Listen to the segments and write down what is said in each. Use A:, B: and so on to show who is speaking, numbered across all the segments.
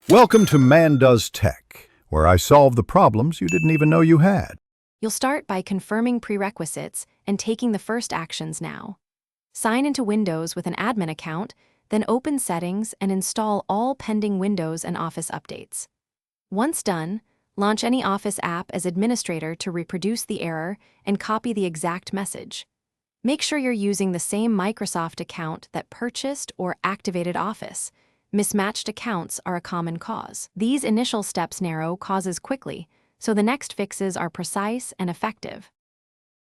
A: Welcome to Man Does Tech, where I solve the problems you didn't even know you had.
B: You'll start by confirming prerequisites and taking the first actions now. Sign into Windows with an admin account, then open Settings and install all pending Windows and Office updates. Once done, launch any Office app as administrator to reproduce the error and copy the exact message. Make sure you're using the same Microsoft account that purchased or activated Office. Mismatched accounts are a common cause. These initial steps narrow causes quickly, so the next fixes are precise and effective.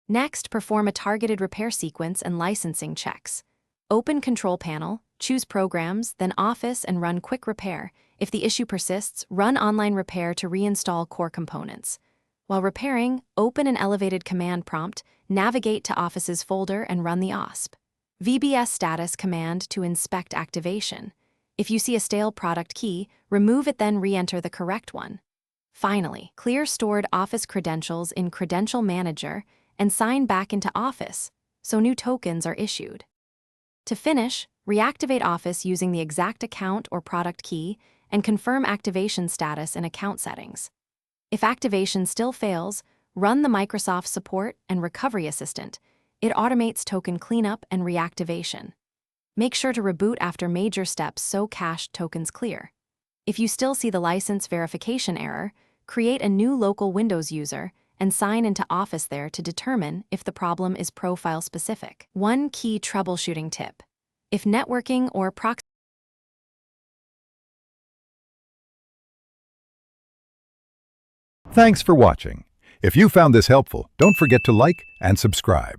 B: Next, perform a targeted repair sequence and licensing checks. Open Control Panel, choose Programs, then Office and run Quick Repair. If the issue persists, run Online Repair to reinstall core components. While repairing, open an elevated command prompt, navigate to Office's folder and run the OSP. VBS Status command to inspect activation. If you see a stale product key, remove it then re-enter the correct one. Finally, clear stored Office credentials in Credential Manager and sign back into Office, so new tokens are issued. To finish, reactivate Office using the exact account or product key and confirm activation status in Account Settings. If activation still fails, run the Microsoft Support and Recovery Assistant. It automates token cleanup and reactivation. Make sure to reboot after major steps so cached tokens clear. If you still see the license verification error, create a new local Windows user and sign into Office there to determine if the problem is profile-specific. One key troubleshooting tip: if networking or proxy.
A: Thanks for watching. If you found this helpful, don't forget to like and subscribe.